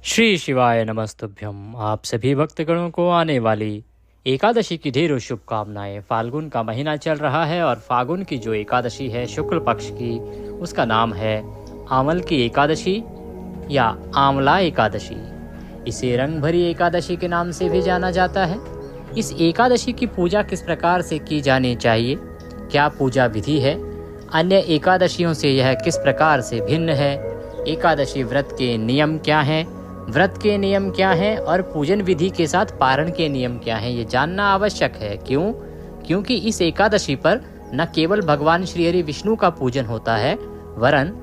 श्री शिवाय नमस्तुभ्यम। आप सभी भक्तगणों को आने वाली एकादशी की ढेरों शुभकामनाएं। फाल्गुन का महीना चल रहा है और फाल्गुन की जो एकादशी है शुक्ल पक्ष की, उसका नाम है आमल की एकादशी या आंवला एकादशी। इसे रंग भरी एकादशी के नाम से भी जाना जाता है। इस एकादशी की पूजा किस प्रकार से की जानी चाहिए, क्या पूजा विधि है, अन्य एकादशियों से यह किस प्रकार से भिन्न है, एकादशी व्रत के नियम क्या हैं, व्रत के नियम क्या हैं और पूजन विधि के साथ पारण के नियम क्या हैं, ये जानना आवश्यक है। क्यों? क्योंकि इस एकादशी पर न केवल भगवान श्री हरि विष्णु का पूजन होता है, वरन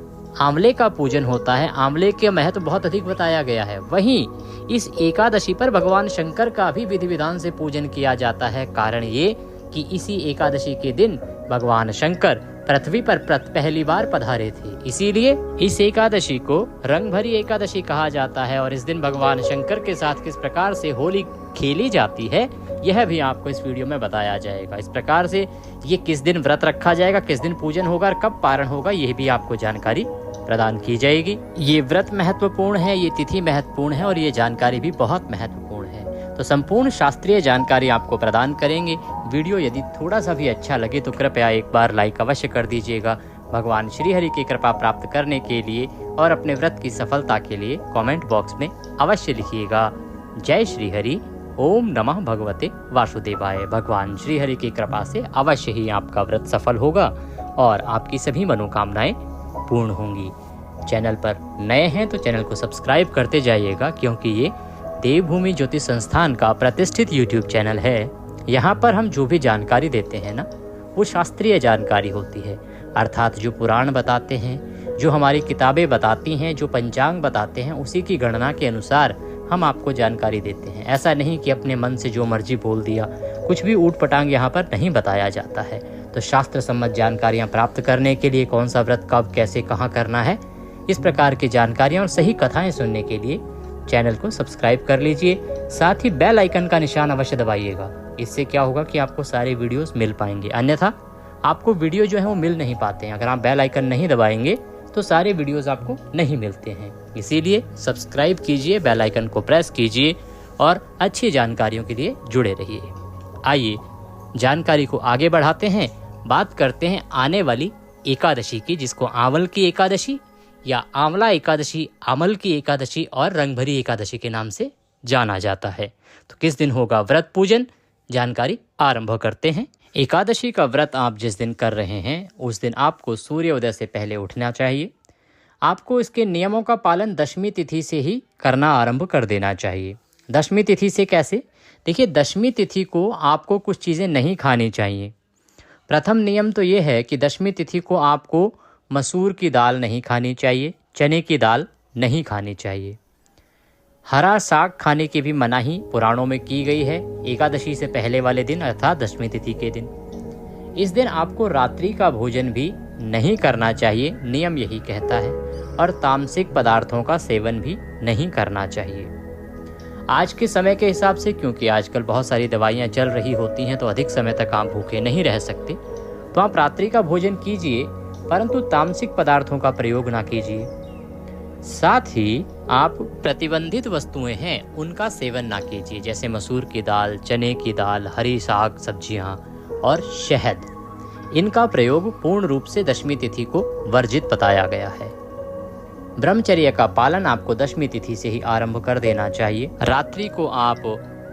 आंवले का पूजन होता है। आंवले के महत्व बहुत अधिक बताया गया है। वहीं इस एकादशी पर भगवान शंकर का भी विधि विधान से पूजन किया जाता है। कारण ये कि इसी एकादशी के दिन भगवान शंकर पृथ्वी पर पहली बार पधारे थे, इसीलिए इस एकादशी को रंग भरी एकादशी कहा जाता है। और इस दिन भगवान शंकर के साथ किस प्रकार से होली खेली जाती है, यह भी आपको इस वीडियो में बताया जाएगा। इस प्रकार से ये किस दिन व्रत रखा जाएगा, किस दिन पूजन होगा और कब पारण होगा, यह भी आपको जानकारी प्रदान की जाएगी। ये व्रत महत्वपूर्ण है, ये तिथि महत्वपूर्ण है और ये जानकारी भी बहुत महत्वपूर्ण है। तो संपूर्ण शास्त्रीय जानकारी आपको प्रदान करेंगे। वीडियो यदि थोड़ा सा भी अच्छा लगे तो कृपया एक बार लाइक अवश्य कर दीजिएगा। भगवान श्री हरि की कृपा प्राप्त करने के लिए और अपने व्रत की सफलता के लिए कमेंट बॉक्स में अवश्य लिखिएगा जय श्री हरि, ओम नमः भगवते वासुदेवाय। भगवान श्री हरि की कृपा से अवश्य ही आपका व्रत सफल होगा और आपकी सभी मनोकामनाएं पूर्ण होंगी। चैनल पर नए हैं तो चैनल को सब्सक्राइब करते जाइएगा, क्योंकि ये देवभूमि ज्योतिष संस्थान का प्रतिष्ठित यूट्यूब चैनल है। यहाँ पर हम जो भी जानकारी देते हैं ना, वो शास्त्रीय जानकारी होती है, अर्थात जो पुराण बताते हैं, जो हमारी किताबें बताती हैं, जो पंचांग बताते हैं, उसी की गणना के अनुसार हम आपको जानकारी देते हैं। ऐसा नहीं कि अपने मन से जो मर्जी बोल दिया, कुछ भी ऊट पटांग यहाँ पर नहीं बताया जाता है। तो शास्त्र सम्मत जानकारियाँ प्राप्त करने के लिए कौन सा व्रत कब कैसे कहाँ करना है, इस प्रकार की जानकारियाँ और सही कथाएँ सुनने के लिए चैनल को सब्सक्राइब कर लीजिए। साथ ही बेल आइकन का निशान अवश्य दबाइएगा। इससे क्या होगा कि आपको सारे वीडियोस मिल पाएंगे, अन्यथा आपको वीडियो जो है वो मिल नहीं पाते हैं। अगर आप बेल आइकन नहीं दबाएंगे तो सारे वीडियोस आपको नहीं मिलते हैं। इसीलिए सब्सक्राइब कीजिए, बेल आइकन को प्रेस कीजिए और अच्छी जानकारियों के लिए जुड़े रहिए। आइए जानकारी को आगे बढ़ाते हैं, बात करते हैं आने वाली एकादशी की, जिसको आंवल की एकादशी या आंवला एकादशी, आमल की एकादशी और रंगभरी एकादशी के नाम से जाना जाता है। तो किस दिन होगा व्रत पूजन, जानकारी आरंभ करते हैं। एकादशी का व्रत आप जिस दिन कर रहे हैं उस दिन आपको सूर्योदय से पहले उठना चाहिए। आपको इसके नियमों का पालन दशमी तिथि से ही करना आरंभ कर देना चाहिए। दशमी तिथि से कैसे? देखिए, दशमी तिथि को आपको कुछ चीज़ें नहीं खानी चाहिए। प्रथम नियम तो ये है कि दशमी तिथि को आपको मसूर की दाल नहीं खानी चाहिए, चने की दाल नहीं खानी चाहिए, हरा साग खाने की भी मनाही पुराणों में की गई है एकादशी से पहले वाले दिन, अर्थात दशमी तिथि के दिन। इस दिन आपको रात्रि का भोजन भी नहीं करना चाहिए, नियम यही कहता है, और तामसिक पदार्थों का सेवन भी नहीं करना चाहिए। आज के समय के हिसाब से, क्योंकि आजकल बहुत सारी दवाइयाँ चल रही होती हैं, तो अधिक समय तक आप भूखे नहीं रह सकते, तो आप रात्रि का भोजन कीजिए, परंतु तामसिक पदार्थों का प्रयोग ना कीजिए। साथ ही आप प्रतिबंधित वस्तुएं हैं उनका सेवन ना कीजिए, जैसे मसूर की दाल, चने की दाल, हरी साग सब्जियां और शहद। इनका प्रयोग पूर्ण रूप से दशमी तिथि को वर्जित बताया गया है। ब्रह्मचर्य का पालन आपको दशमी तिथि से ही आरंभ कर देना चाहिए। रात्रि को आप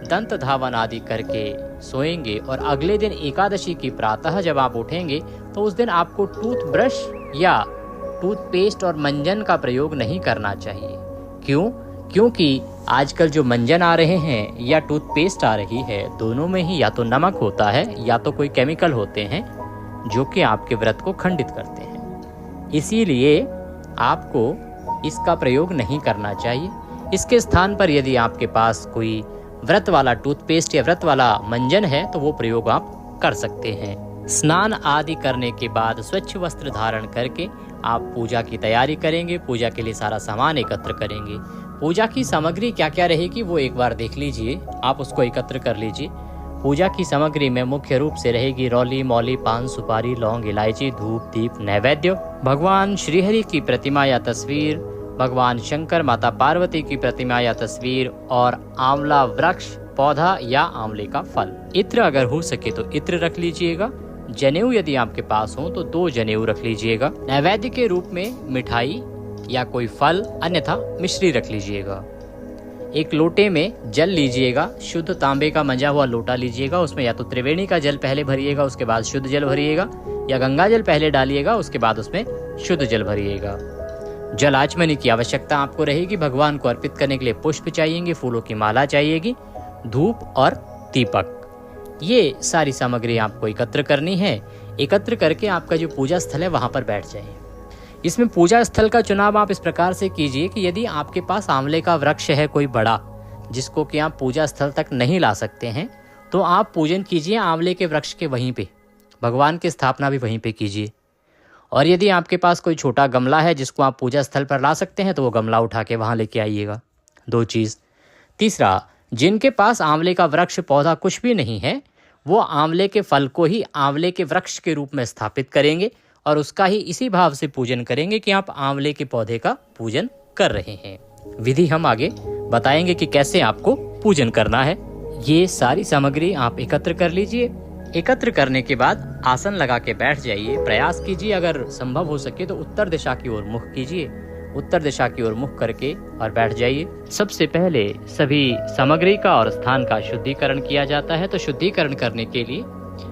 दंत धावन आदि करके सोएंगे और अगले दिन एकादशी की प्रातः जब आप उठेंगे तो उस दिन आपको टूथब्रश या टूथपेस्ट और मंजन का प्रयोग नहीं करना चाहिए। क्यों? क्योंकि आजकल जो मंजन आ रहे हैं या टूथपेस्ट आ रही है, दोनों में ही या तो नमक होता है या तो कोई केमिकल होते हैं जो कि आपके व्रत को खंडित करते हैं। इसीलिए आपको इसका प्रयोग नहीं करना चाहिए। इसके स्थान पर यदि आपके पास कोई व्रत वाला टूथपेस्ट या व्रत वाला मंजन है तो वो प्रयोग आप कर सकते हैं। स्नान आदि करने के बाद स्वच्छ वस्त्र धारण करके आप पूजा की तैयारी करेंगे। पूजा के लिए सारा सामान एकत्र करेंगे। पूजा की सामग्री क्या क्या रहेगी वो एक बार देख लीजिए, आप उसको एकत्र कर लीजिए। पूजा की सामग्री में मुख्य रूप से रहेगी रौली, मौली, पान, सुपारी, लौंग, इलायची, धूप, दीप, नैवेद्य, भगवान श्रीहरि की प्रतिमा या तस्वीर, भगवान शंकर, माता पार्वती की प्रतिमा या तस्वीर और आंवला वृक्ष, पौधा या आंवले का फल। इत्र अगर हो सके तो इत्र रख लीजिएगा। जनेऊ यदि आपके पास हो तो 2 जनेऊ रख लीजिएगा। नैवेद्य के रूप में मिठाई या कोई फल, अन्यथा मिश्री रख लीजिएगा। एक लोटे में जल लीजिएगा, शुद्ध तांबे का मंजा हुआ लोटा लीजिएगा। उसमें या तो त्रिवेणी का जल पहले भरिएगा, उसके बाद शुद्ध जल भरिएगा, या गंगा जल पहले डालिएगा, उसके बाद उसमें शुद्ध जल भरिएगा। जल आचमनी की आवश्यकता आपको रहेगी। भगवान को अर्पित करने के लिए पुष्प चाहिएंगे, फूलों की माला चाहिएगी, धूप और दीपक। ये सारी सामग्री आपको एकत्र करनी है। एकत्र करके आपका जो पूजा स्थल है वहां पर बैठ जाइए। इसमें पूजा स्थल का चुनाव आप इस प्रकार से कीजिए कि यदि आपके पास आंवले का वृक्ष है कोई बड़ा, जिसको कि आप पूजा स्थल तक नहीं ला सकते हैं, तो आप पूजन कीजिए आंवले के वृक्ष के वहीं पे, भगवान की स्थापना भी वहीं पे कीजिए। और यदि आपके पास कोई छोटा गमला है जिसको आप पूजा स्थल पर ला सकते हैं, तो वो गमला उठा के वहाँ लेके आइएगा। 2 चीज़। तीसरा, जिनके पास आंवले का वृक्ष पौधा कुछ भी नहीं है, वो आंवले के फल को ही आंवले के वृक्ष के रूप में स्थापित करेंगे और उसका ही इसी भाव से पूजन करेंगे कि आप आंवले के पौधे का पूजन कर रहे हैं। विधि हम आगे बताएंगे कि कैसे आपको पूजन करना है। ये सारी सामग्री आप एकत्र कर लीजिए। एकत्र करने के बाद आसन लगा के बैठ जाइए। प्रयास कीजिए अगर संभव हो सके तो उत्तर दिशा की ओर मुख कीजिए। उत्तर दिशा की ओर मुख करके और बैठ जाइए। सबसे पहले सभी सामग्री का और स्थान का शुद्धिकरण किया जाता है। तो शुद्धिकरण करने के लिए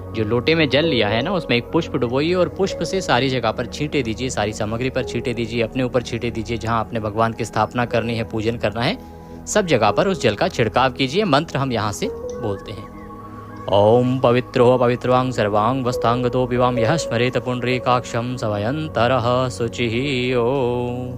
जो लोटे में जल लिया है ना, उसमें एक पुष्प डुबोइए और पुष्प से सारी जगह पर छींटे दीजिए, सारी सामग्री पर छींटे दीजिए, अपने ऊपर छींटे दीजिए। जहाँ आपने भगवान की स्थापना करनी है, पूजन करना है, सब जगह पर उस जल का छिड़काव कीजिए। मंत्र हम यहाँ से बोलते हैं। ओम पवित्रो पवित्रवांग सर्वांग वस्तांगतो विवाम यह स्मरेत पुंडरीकाक्षं सवयंतरः शुचिः। ओम।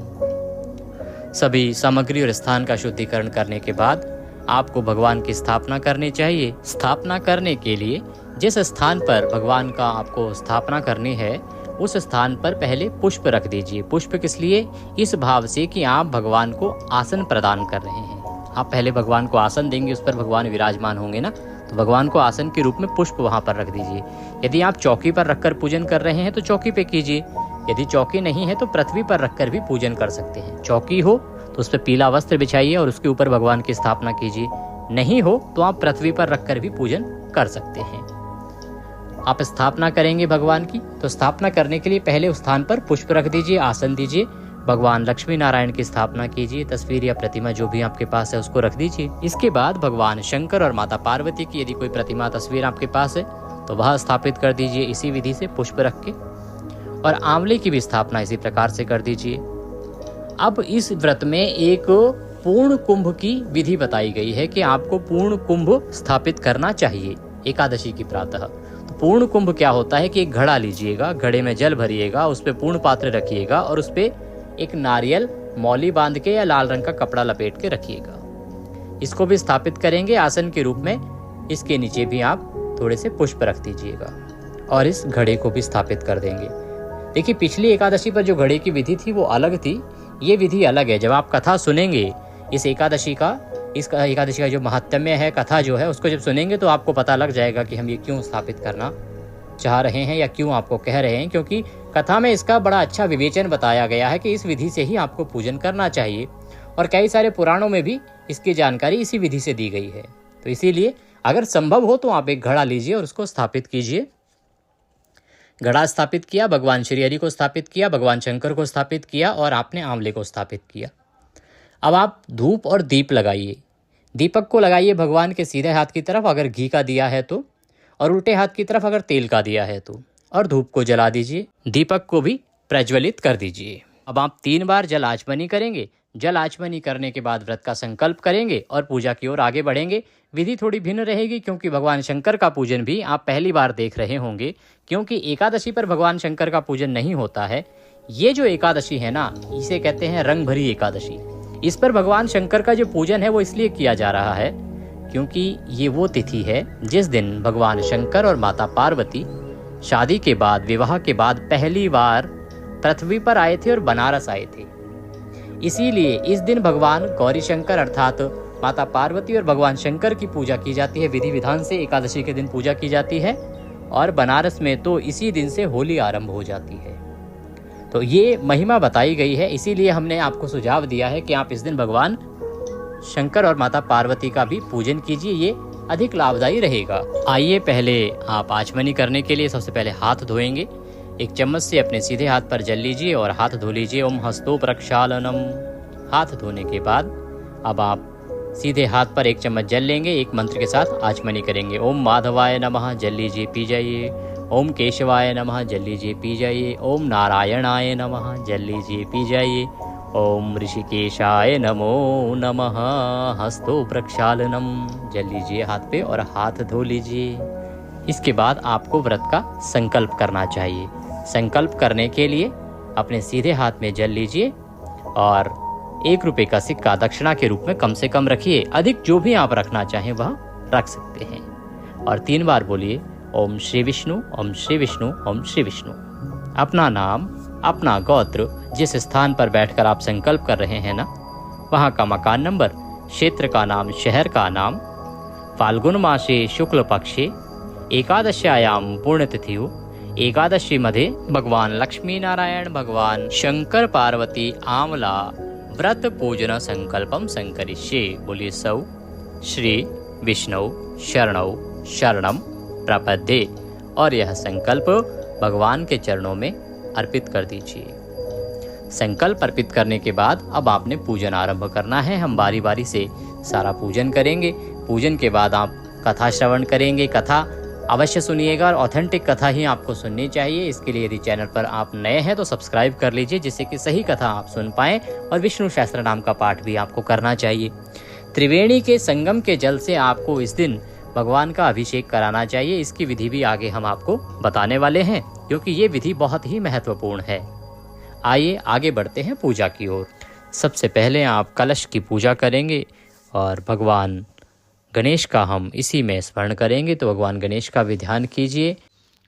सभी सामग्री और स्थान का शुद्धिकरण करने के बाद आपको भगवान की स्थापना करनी चाहिए। स्थापना करने के लिए जिस स्थान पर भगवान का आपको स्थापना करनी है, उस स्थान पर पहले पुष्प रख दीजिए। पुष्प किस लिए? इस भाव से कि आप भगवान को आसन प्रदान कर रहे हैं। आप पहले भगवान को आसन देंगे, उस पर भगवान विराजमान होंगे ना, तो भगवान को आसन के रूप में पुष्प वहां पर रख दीजिए। यदि आप चौकी पर रखकर पूजन कर रहे हैं तो चौकी पे कीजिए। यदि चौकी नहीं है तो पृथ्वी पर रखकर भी पूजन कर सकते हैं। चौकी हो तो उस पर पीला वस्त्र बिछाइए और उसके ऊपर भगवान की स्थापना कीजिए। नहीं हो तो आप पृथ्वी पर रखकर भी पूजन कर सकते हैं। आप स्थापना करेंगे भगवान की, तो स्थापना करने के लिए पहले उस स्थान पर पुष्प रख दीजिए, आसन दीजिए, भगवान लक्ष्मी नारायण की स्थापना कीजिए। तस्वीर या प्रतिमा जो भी आपके पास है उसको रख दीजिए। इसके बाद भगवान शंकर और माता पार्वती की यदि कोई प्रतिमा तस्वीर आपके पास है तो वह स्थापित कर दीजिए इसी विधि से, पुष्प रख के। और आंवले की भी स्थापना इसी प्रकार से कर दीजिए। अब इस व्रत में एक पूर्ण कुंभ की विधि बताई गई है कि आपको पूर्ण कुंभ स्थापित करना चाहिए एकादशी की प्रातः। तो पूर्ण कुंभ क्या होता है कि एक घड़ा लीजिएगा, घड़े में जल भरिएगा, उस पे पूर्ण पात्र रखिएगा और उस पे एक नारियल मौली बांध के या लाल रंग का कपड़ा लपेट के रखिएगा। इसको भी स्थापित करेंगे आसन के रूप में। इसके नीचे भी आप थोड़े से पुष्प रख दीजिएगा और इस घड़े को भी स्थापित कर देंगे। देखिए, पिछली एकादशी पर जो घड़े की विधि थी वो अलग थी, ये विधि अलग है। जब आप कथा सुनेंगे इस एकादशी का जो महात्म्य है, कथा जो है, उसको जब सुनेंगे तो आपको पता लग जाएगा कि हम ये क्यों स्थापित करना चाह रहे हैं या क्यों आपको कह रहे हैं। क्योंकि कथा में इसका बड़ा अच्छा विवेचन बताया गया है कि इस विधि से ही आपको पूजन करना चाहिए और कई सारे पुराणों में भी इसकी जानकारी इसी विधि से दी गई है। तो इसीलिए अगर संभव हो तो आप एक घड़ा लीजिए और उसको स्थापित कीजिए। घड़ा स्थापित किया, भगवान श्री हरि को स्थापित किया, भगवान शंकर को स्थापित किया और आपने आंवले को स्थापित किया। अब आप धूप और दीप लगाइए। दीपक को लगाइए भगवान के सीधे हाथ की तरफ अगर घी का दिया है तो, और उल्टे हाथ की तरफ अगर तेल का दिया है तो, और धूप को जला दीजिए। दीपक को भी प्रज्वलित कर दीजिए। अब आप 3 बार जल आचमनी करेंगे। जल आचमनी करने के बाद व्रत का संकल्प करेंगे और पूजा की ओर आगे बढ़ेंगे। विधि थोड़ी भिन्न रहेगी क्योंकि भगवान शंकर का पूजन भी आप पहली बार देख रहे होंगे, क्योंकि एकादशी पर भगवान शंकर का पूजन नहीं होता है। ये जो एकादशी है ना, इसे कहते हैं रंग भरी एकादशी। इस पर भगवान शंकर का जो पूजन है वो इसलिए किया जा रहा है क्योंकि ये वो तिथि है जिस दिन भगवान शंकर और माता पार्वती शादी के बाद, विवाह के बाद पहली बार पृथ्वी पर आए थे और बनारस आए थे। इसीलिए इस दिन भगवान गौरी शंकर अर्थात माता पार्वती और भगवान शंकर की पूजा की जाती है। विधि विधान से एकादशी के दिन पूजा की जाती है और बनारस में तो इसी दिन से होली आरंभ हो जाती है। तो ये महिमा बताई गई है, इसीलिए हमने आपको सुझाव दिया है कि आप इस दिन भगवान शंकर और माता पार्वती का भी पूजन कीजिए, ये अधिक लाभदायी रहेगा। आइए पहले आप आचमनी करने के लिए सबसे पहले हाथ धोएंगे। एक चम्मच से अपने सीधे हाथ पर जल लीजिए और हाथ धो लीजिए। ओम हस्तो प्रक्षालनम। हाथ धोने के बाद अब आप सीधे हाथ पर एक चम्मच जल लेंगे, एक मंत्र के साथ आचमनी करेंगे। ओम माधवाय नमः, जल लीजिए पी जाइए। ओम केशवाय नमः, जल लीजिए पी जाइए। ओम नारायणाय नमः, जल लीजिए पी जाइए। ओम ऋषिकेशाय नमो नमः, हस्तो प्रक्षालनम। जल लीजिए हाथ पे और हाथ धो लीजिए। इसके बाद आपको व्रत का संकल्प करना चाहिए। संकल्प करने के लिए अपने सीधे हाथ में जल लीजिए और 1 रुपये का सिक्का दक्षिणा के रूप में कम से कम रखिए। अधिक जो भी आप रखना चाहें वह रख सकते हैं। और 3 बार बोलिए ओम श्री विष्णु, ओम श्री विष्णु, ओम श्री विष्णु। अपना नाम, अपना गोत्र, जिस स्थान पर बैठकर आप संकल्प कर रहे हैं ना, वहाँ का मकान नंबर, क्षेत्र का नाम, शहर का नाम, फाल्गुन मासे शुक्ल पक्षे एकादश्यायां पुण्यतिथिः एकादशी मध्ये भगवान लक्ष्मी नारायण, भगवान शंकर पार्वती आमला व्रत पूजन संकल्पम संकरिष्ये। बोलिए सौ श्री विष्णु शरणौ शरणम प्रपद्ये। और यह संकल्प भगवान के चरणों में अर्पित कर दीजिए। संकल्प अर्पित करने के बाद अब आपने पूजन आरंभ करना है। हम बारी बारी से सारा पूजन करेंगे। पूजन के बाद आप कथा श्रवण करेंगे। कथा अवश्य सुनिएगा और ऑथेंटिक कथा ही आपको सुननी चाहिए। इसके लिए यदि चैनल पर आप नए हैं तो सब्सक्राइब कर लीजिए, जिससे कि सही कथा आप सुन पाएं। और विष्णु सहस्त्र नाम का पाठ भी आपको करना चाहिए। त्रिवेणी के संगम के जल से आपको इस दिन भगवान का अभिषेक कराना चाहिए। इसकी विधि भी आगे हम आपको बताने वाले हैं, क्योंकि ये विधि बहुत ही महत्वपूर्ण है। आइए आगे बढ़ते हैं पूजा की ओर। सबसे पहले आप कलश की पूजा करेंगे और भगवान गणेश का हम इसी में स्मरण करेंगे। तो भगवान गणेश का भी ध्यान कीजिए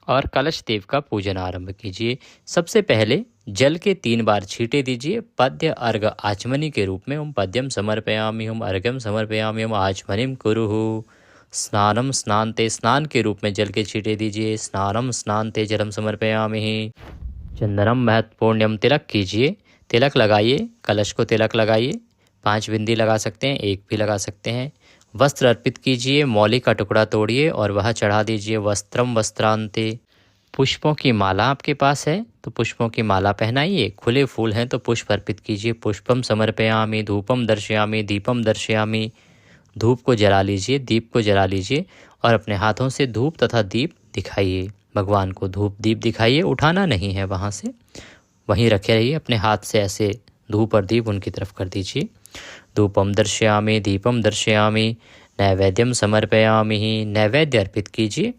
और कलश देव का पूजन आरंभ कीजिए। सबसे पहले जल के 3 बार छींटे दीजिए पद्य अर्घ आचमनी के रूप में। ओम पद्यम समर्पयामि, ओम अर्घ्यम समर्पयामि, ओम आचमनिम कुरुः। स्नानम स्नानते, स्नान के रूप में जल के छींटे दीजिए। स्नानम स्नानते जलम समर्पयामि। चंदनम महत्वपूर्णम, तिलक कीजिए, तिलक लगाइए, कलश को तिलक लगाइए। 5 बिंदी लगा सकते हैं, 1 भी लगा सकते हैं। वस्त्र अर्पित कीजिए, मौली का टुकड़ा तोड़िए और वह चढ़ा दीजिए। वस्त्रम वस्त्रांते। पुष्पों की माला आपके पास है तो पुष्पों की माला पहनाइए। खुले फूल हैं तो पुष्प अर्पित कीजिए। पुष्पम समर्पयामि, धूपम दर्शयामि, दीपम दर्शयामि। धूप को जला लीजिए, दीप को जला लीजिए और अपने हाथों से धूप तथा दीप दिखाइए। भगवान को धूप दीप दिखाइए, उठाना नहीं है वहाँ से, वहीं रखे रहिए। अपने हाथ से ऐसे धूप और दीप उनकी तरफ कर दीजिए। धूपम दर्शयामि, दीपम दर्शयामि, नैवेद्यम समर्पयामि। नैवेद्य अर्पित कीजिए।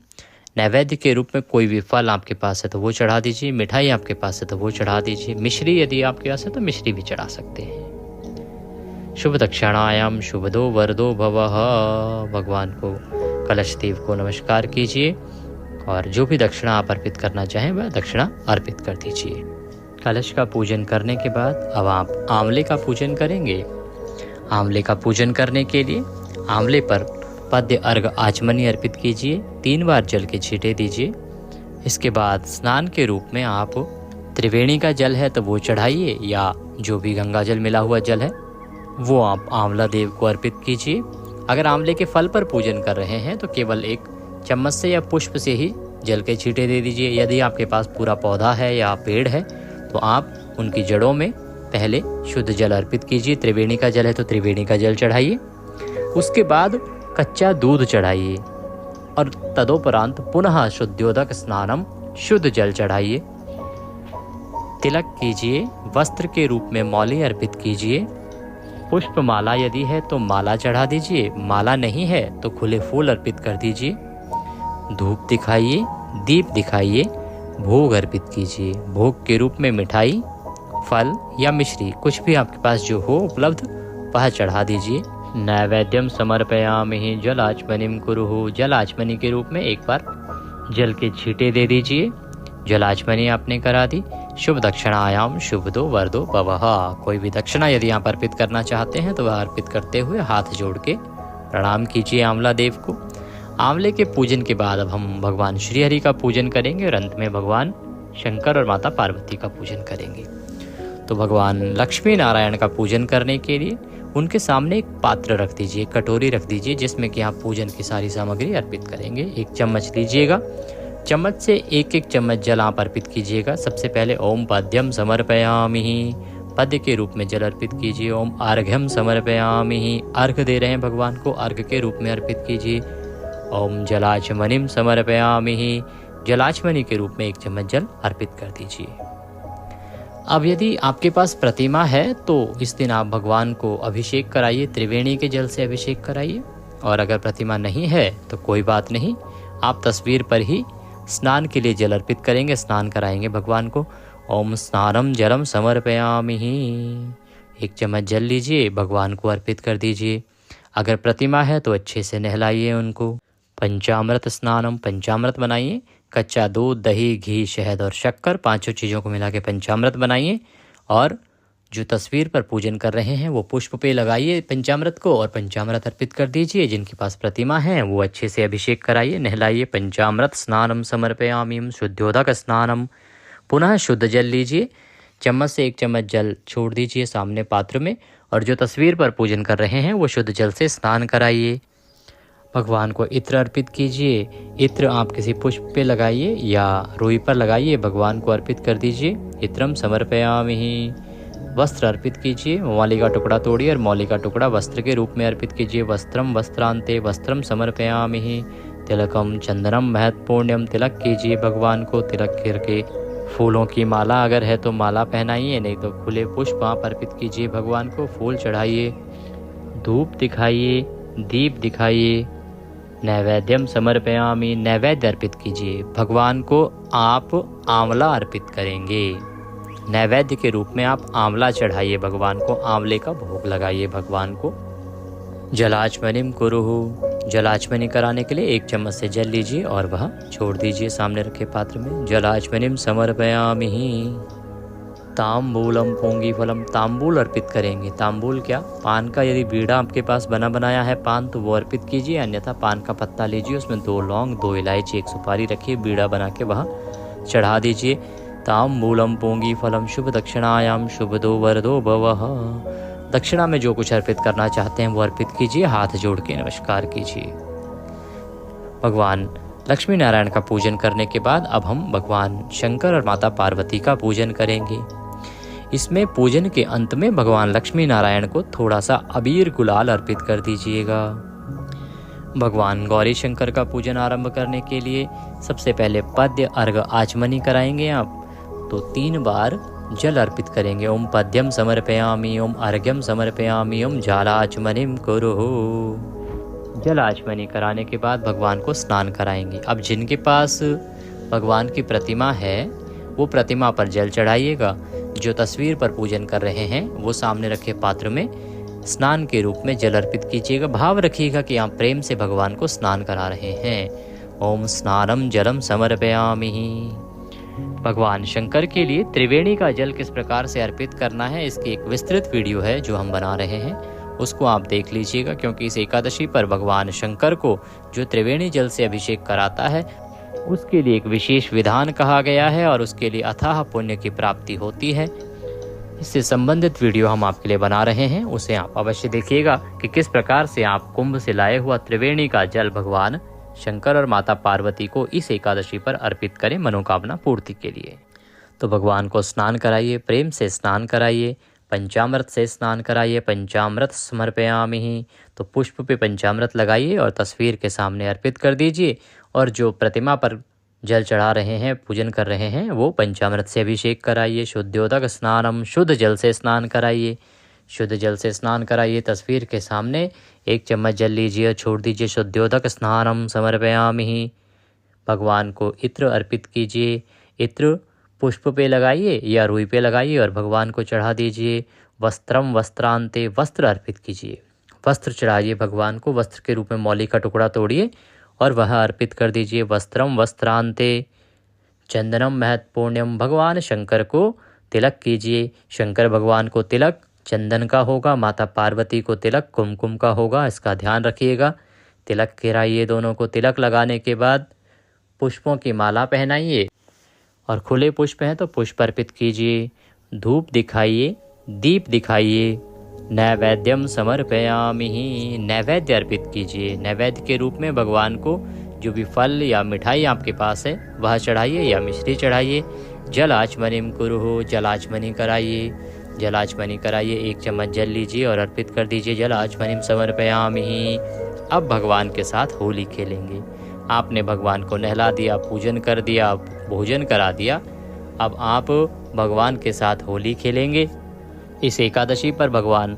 नैवेद्य के रूप में कोई भी फल आपके पास है तो वो चढ़ा दीजिए। मिठाई आपके पास है तो वो चढ़ा दीजिए। मिश्री यदि आपके पास है तो मिश्री भी चढ़ा सकते हैं। शुभ दक्षिणायाम शुभदो वरदो भवः। भगवान को, कलश देव को नमस्कार कीजिए और जो भी दक्षिणा आप अर्पित करना चाहें वह दक्षिणा अर्पित कर दीजिए। कलश का पूजन करने के बाद अब आप आंवले का पूजन करेंगे। आंवले का पूजन करने के लिए आंवले पर पद्य अर्घ आचमनी अर्पित कीजिए। 3 बार जल के छींटे दीजिए। इसके बाद स्नान के रूप में आप त्रिवेणी का जल है तो वो चढ़ाइए, या जो भी गंगा जल मिला हुआ जल है वो आप आंवला देव को अर्पित कीजिए। अगर आंवले के फल पर पूजन कर रहे हैं तो केवल 1 चम्मच से या पुष्प से ही जल के छींटे दे दीजिए। यदि आपके पास पूरा पौधा है या पेड़ है तो आप उनकी जड़ों में पहले शुद्ध जल अर्पित कीजिए। त्रिवेणी का जल है तो त्रिवेणी का जल चढ़ाइए। उसके बाद कच्चा दूध चढ़ाइए और तदोपरांत पुनः शुद्धोदक स्नानम, शुद्ध जल चढ़ाइए। तिलक कीजिए। वस्त्र के रूप में मौली अर्पित कीजिए। पुष्प माला यदि है तो माला चढ़ा दीजिए। माला नहीं है तो खुले फूल अर्पित कर दीजिए। धूप दिखाइए, दीप दिखाइए, भोग अर्पित कीजिए। भोग के रूप में मिठाई, फल या मिश्री, कुछ भी आपके पास जो हो उपलब्ध वह चढ़ा दीजिए। नैवेद्यम समर्पयामि, जल आचमनिम कुरुः। जल आचमनी के रूप में 1 बार जल के छींटे दे दीजिए। जल आचमनी आपने करा दी। शुभ दक्षिणायाम शुभदो वरदो भवः। कोई भी दक्षिणा यदि आप अर्पित करना चाहते हैं तो वह अर्पित करते हुए हाथ जोड़ के प्रणाम कीजिए आंवला देव को। आंवले के पूजन के बाद अब हम भगवान श्रीहरि का पूजन करेंगे और अंत में भगवान शंकर और माता पार्वती का पूजन करेंगे। तो भगवान लक्ष्मी नारायण का पूजन करने के लिए उनके सामने एक पात्र रख दीजिए, कटोरी रख दीजिए, जिसमें कि आप पूजन की सारी सामग्री अर्पित करेंगे। एक चम्मच लीजिएगा, चम्मच से एक एक चम्मच जल आप अर्पित कीजिएगा। सबसे पहले ओम पद्यम समर्पयामि, पद्य के रूप में जल अर्पित कीजिए। ओम अर्घ्यम समर्पयामि, अर्घ दे रहे हैं भगवान को, अर्घ के रूप में अर्पित कीजिए। ओम जलाचमनिम समर्पयामि, जलाचमनि के रूप में एक चम्मच जल अर्पित कर दीजिए। अब यदि आपके पास प्रतिमा है तो इस दिन आप भगवान को अभिषेक कराइए, त्रिवेणी के जल से अभिषेक कराइए। और अगर प्रतिमा नहीं है तो कोई बात नहीं, आप तस्वीर पर ही स्नान के लिए जल अर्पित करेंगे, स्नान कराएंगे भगवान को। ओम स्नानम जलम समर्पयामि, एक चम्मच जल लीजिए, भगवान को अर्पित कर दीजिए। अगर प्रतिमा है तो अच्छे से नहलाइए उनको। पंचामृत स्नानम, पंचामृत बनाइए, कच्चा दूध, दही, घी, शहद और शक्कर, पांचों चीज़ों को मिला के पंचामृत बनाइए। और जो तस्वीर पर पूजन कर रहे हैं वो पुष्प पे लगाइए पंचामृत को और पंचामृत अर्पित कर दीजिए। जिनके पास प्रतिमा है वो अच्छे से अभिषेक कराइए, नहलाइए। पंचामृत स्नानम समर्पयामि, शुद्धोदक स्नानम, पुनः शुद्ध जल लीजिए, चम्मच से एक चम्मच जल छोड़ दीजिए सामने पात्र में, और जो तस्वीर पर पूजन कर रहे हैं वो शुद्ध जल से स्नान कराइए। भगवान को इत्र अर्पित कीजिए, इत्र आप किसी पुष्प पे लगाइए या रुई पर लगाइए, भगवान को अर्पित कर दीजिए। इत्रम समर्पयामि, वस्त्र अर्पित कीजिए, मौली का टुकड़ा तोड़िए और मौली का टुकड़ा वस्त्र के रूप में अर्पित कीजिए। वस्त्रम वस्त्रांते वस्त्रम समर्पयामि, तिलकम चंदनम महत्पुण्यम, तिलक कीजिए भगवान को, तिलक करके फूलों की माला अगर है तो माला पहनाइए, नहीं तो खुले पुष्प आप अर्पित कीजिए भगवान को, फूल चढ़ाइए, धूप दिखाइए, दीप दिखाइए। नैवेद्यम समर्पयामि, नैवेद्य अर्पित कीजिए भगवान को। आप आंवला अर्पित करेंगे, नैवेद्य के रूप में आप आंवला चढ़ाइए भगवान को, आंवले का भोग लगाइए भगवान को। जलाचमनिम कुरुहु, जलाचमनि कराने के लिए एक चम्मच से जल लीजिए और वह छोड़ दीजिए सामने रखे पात्र में। जलाचमनिम समर्पयामि, तांबूलम पोंगी फलम, तांबूल अर्पित करेंगे। तांबूल क्या, पान का यदि बीड़ा आपके पास बना बनाया है पान तो वो अर्पित कीजिए, अन्यथा पान का पत्ता लीजिए, उसमें 2 लौंग, 2 इलायची, 1 सुपारी रखिए, बीड़ा बना के वह चढ़ा दीजिए। तांबूलम पोंगी फलम शुभ दक्षिणायाम शुभदो वरदो भवः, दक्षिणा में जो कुछ अर्पित करना चाहते हैं वो अर्पित कीजिए, हाथ जोड़ के नमस्कार कीजिए। भगवान लक्ष्मी नारायण का पूजन करने के बाद अब हम भगवान शंकर और माता पार्वती का पूजन करेंगे। इसमें पूजन के अंत में भगवान लक्ष्मी नारायण को थोड़ा सा अबीर गुलाल अर्पित कर दीजिएगा। भगवान गौरी शंकर का पूजन आरंभ करने के लिए सबसे पहले पद्य अर्घ आचमनी कराएंगे आप, तो 3 बार जल अर्पित करेंगे। ओम पद्यम समर्पयामि, ओम अर्घ्यम समर्पयामि, ओम जलाचमनिम कुरुहु। जल आचमनी कराने के बाद भगवान को स्नान कराएंगे। अब जिनके पास भगवान की प्रतिमा है वो प्रतिमा पर जल चढ़ाइएगा। जो तस्वीर पर पूजन कर रहे हैं वो सामने रखे पात्र में स्नान के रूप में जल अर्पित कीजिएगा। भाव रखिएगा कि आप प्रेम से भगवान को स्नान करा रहे हैं। ओम स्नानम जलम समर्पयामि। भगवान शंकर के लिए त्रिवेणी का जल किस प्रकार से अर्पित करना है इसकी एक विस्तृत वीडियो है जो हम बना रहे हैं, उसको आप देख लीजिएगा, क्योंकि इस एकादशी पर भगवान शंकर को जो त्रिवेणी जल से अभिषेक कराता है उसके लिए एक विशेष विधान कहा गया है और उसके लिए अथाह पुण्य की प्राप्ति होती है। इससे संबंधित वीडियो हम आपके लिए बना रहे हैं, उसे आप अवश्य देखिएगा कि किस प्रकार से आप कुंभ से लाए हुआ त्रिवेणी का जल भगवान शंकर और माता पार्वती को इस एकादशी पर अर्पित करें मनोकामना पूर्ति के लिए। तो भगवान को स्नान कराइए, प्रेम से स्नान कराइए, पंचामृत से स्नान कराइए। पंचामृत समर्पयामि, तो पुष्प पे पंचामृत लगाइए और तस्वीर के सामने अर्पित कर दीजिए। और जो प्रतिमा पर जल चढ़ा रहे हैं, पूजन कर रहे हैं, वो पंचामृत से अभिषेक कराइए। शुद्धोदक स्नानम, शुद्ध जल से स्नान कराइए, शुद्ध जल से स्नान कराइए। तस्वीर के सामने 1 चम्मच जल लीजिए और छोड़ दीजिए। शुद्धोदक स्नानम समर्पयामि। भगवान को इत्र अर्पित कीजिए, इत्र पुष्प पे लगाइए या रुई पे लगाइए और भगवान को चढ़ा दीजिए। वस्त्रम वस्त्रांते, वस्त्र अर्पित कीजिए, वस्त्र चढ़ाइए भगवान को। वस्त्र के रूप में मौली का टुकड़ा तोड़िए और वह अर्पित कर दीजिए। वस्त्रम वस्त्रांते चंदनम महत्पुण्यम, भगवान शंकर को तिलक कीजिए। शंकर भगवान को तिलक चंदन का होगा, माता पार्वती को तिलक कुमकुम का होगा, इसका ध्यान रखिएगा। तिलक गिराइए दोनों को। तिलक लगाने के बाद पुष्पों की माला पहनाइए और खुले पुष्प हैं तो पुष्प अर्पित कीजिए, धूप दिखाइए, दीप दिखाइए। नैवेद्यम समर्पयामि, नैवेद्य अर्पित कीजिए। नैवेद्य के रूप में भगवान को जो भी फल या मिठाई आपके पास है वह चढ़ाइए या मिश्री चढ़ाइए। जल आचमनिम कुरुः, जल आचमनी कराइए, जल आचमनी कराइए। 1 चम्मच जल लीजिए और अर्पित कर दीजिए। जल आचमनिम समर्पयामि। अब भगवान के साथ होली खेलेंगे। आपने भगवान को नहला दिया, पूजन कर दिया, भोजन करा दिया। अब आप भगवान के साथ होली खेलेंगे। इस एकादशी पर भगवान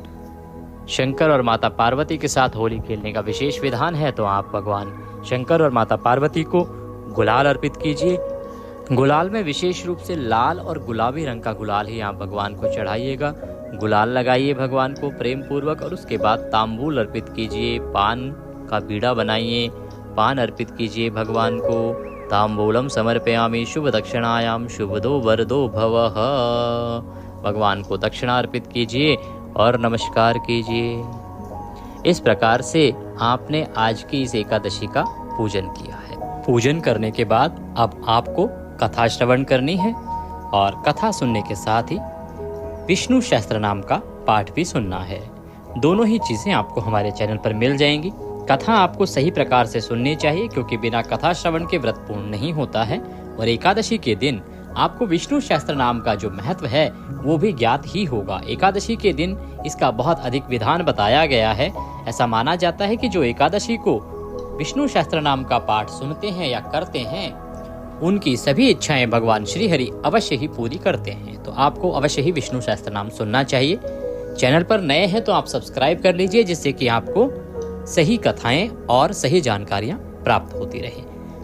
शंकर और माता पार्वती के साथ होली खेलने का विशेष विधान है, तो आप भगवान शंकर और माता पार्वती को गुलाल अर्पित कीजिए। गुलाल में विशेष रूप से लाल और गुलाबी रंग का गुलाल ही आप भगवान को चढ़ाइएगा। गुलाल लगाइए भगवान को प्रेम पूर्वक और उसके बाद तांबूल अर्पित कीजिए। पान का बीड़ा बनाइए, पान अर्पित कीजिए भगवान को। तांबूलम समर्पयामि शुभ दक्षिणायाम शुभदो वरदो भवः। भगवान को दक्षिणा अर्पित कीजिए और नमस्कार कीजिए। इस प्रकार से आपने आज की इस एकादशी का पूजन किया है। पूजन करने के बाद अब आपको कथा श्रवण करनी है और कथा सुनने के साथ ही विष्णु सहस्त्र नाम का पाठ भी सुनना है। दोनों ही चीजें आपको हमारे चैनल पर मिल जाएंगी। कथा आपको सही प्रकार से सुननी चाहिए क्योंकि बिना कथा श्रवण के व्रत पूर्ण नहीं होता है। और एकादशी के दिन आपको विष्णु सहस्त्र नाम का जो महत्व है वो भी ज्ञात ही होगा। एकादशी के दिन इसका बहुत अधिक विधान बताया गया है। ऐसा माना जाता है कि जो एकादशी को विष्णु सहस्त्र नाम का पाठ सुनते हैं या करते हैं उनकी सभी इच्छाएं भगवान श्री हरि अवश्य ही पूरी करते हैं। तो आपको अवश्य ही विष्णु सहस्त्र नाम सुनना चाहिए। चैनल पर नए हैं तो आप सब्सक्राइब कर लीजिए जिससे कि आपको सही कथाएं और सही जानकारियां प्राप्त होती रहे।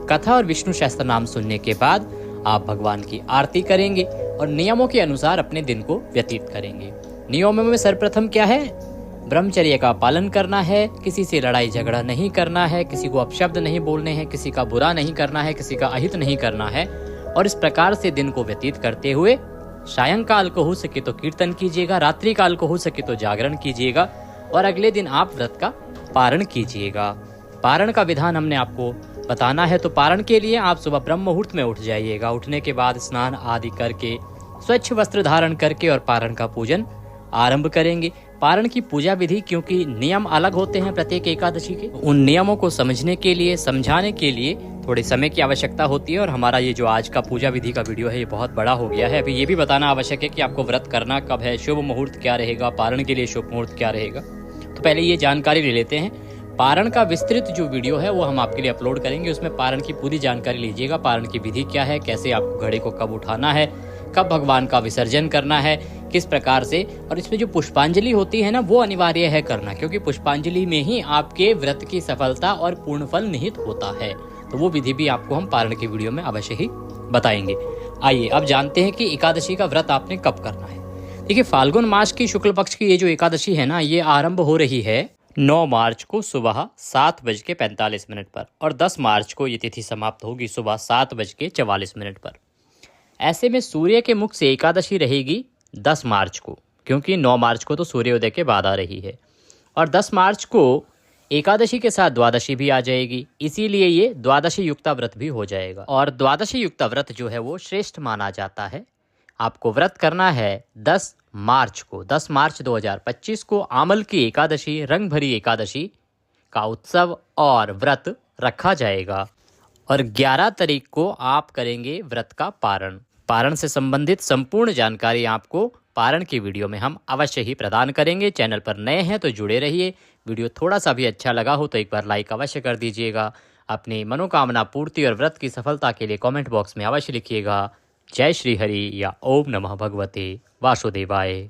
कथा और विष्णु सहस्त्र नाम सुनने के बाद आप भगवान की आरती करेंगे और नियमों के अनुसार अपने दिन को व्यतीत करेंगे। नियमों में सर्वप्रथम क्या है? ब्रह्मचर्य का पालन करना है, किसी से लड़ाई झगड़ा नहीं करना है, किसी को अपशब्द नहीं बोलने हैं, किसी का बुरा नहीं करना है, किसी का अहित नहीं करना है। और इस प्रकार से दिन को व्यतीत करते हुए सायंकाल को हो सके तो कीर्तन कीजिएगा, रात्रि काल को हो सके तो जागरण कीजिएगा और अगले दिन आप व्रत का पारण कीजिएगा। पारण का विधान हमने आपको बताना है। तो पारण के लिए आप सुबह ब्रह्म मुहूर्त में उठ जाइएगा। उठने के बाद स्नान आदि करके स्वच्छ वस्त्र धारण करके और पारण का पूजन आरंभ करेंगे। पारण की पूजा विधि क्योंकि नियम अलग होते हैं प्रत्येक एकादशी के, उन नियमों को समझने के लिए, समझाने के लिए थोड़े समय की आवश्यकता होती है। और हमारा ये जो आज का पूजा विधि का वीडियो है ये बहुत बड़ा हो गया है। अभी ये भी बताना आवश्यक है कि आपको व्रत करना कब है, शुभ मुहूर्त क्या रहेगा, पारण के लिए शुभ मुहूर्त क्या रहेगा। तो पहले ये जानकारी ले लेते हैं। पारण का विस्तृत जो वीडियो है वो हम आपके लिए अपलोड करेंगे। उसमें पारण की पूरी जानकारी लीजिएगा। पारण की विधि क्या है, कैसे आपको घड़े को कब उठाना है, कब भगवान का विसर्जन करना है, किस प्रकार से। और इसमें जो पुष्पांजलि होती है ना वो अनिवार्य है करना, क्योंकि पुष्पांजलि में ही आपके व्रत की सफलता और पूर्ण फल निहित होता है। तो वो विधि भी आपको हम पारण के वीडियो में अवश्य ही बताएंगे। आइए अब जानते हैं कि एकादशी का व्रत आपने कब करना है। देखिए, फाल्गुन मास की शुक्ल पक्ष की ये जो एकादशी है ना, ये आरंभ हो रही है 9 मार्च को सुबह 7:45 पर और 10 मार्च को ये तिथि समाप्त होगी सुबह 7:44 पर। ऐसे में सूर्य के मुख से एकादशी रहेगी 10 मार्च को, क्योंकि 9 मार्च को तो सूर्योदय के बाद आ रही है और 10 मार्च को एकादशी के साथ द्वादशी भी आ जाएगी। इसीलिए ये द्वादशी युक्ता व्रत भी हो जाएगा। और द्वादशी युक्ता व्रत जो है वो श्रेष्ठ माना जाता है। आपको व्रत करना है 10 मार्च को। 10 मार्च 2025 को आमल की एकादशी, रंग भरी एकादशी का उत्सव और व्रत रखा जाएगा। और 11 तारीख को आप करेंगे व्रत का पारण। पारण से संबंधित संपूर्ण जानकारी आपको पारण की वीडियो में हम अवश्य ही प्रदान करेंगे। चैनल पर नए हैं तो जुड़े रहिए। वीडियो थोड़ा सा भी अच्छा लगा हो तो एक बार लाइक अवश्य कर दीजिएगा। अपनी मनोकामना पूर्ति और व्रत की सफलता के लिए कमेंट बॉक्स में अवश्य लिखिएगा जय श्री हरि या ओम नमः भगवते वासुदेवाय।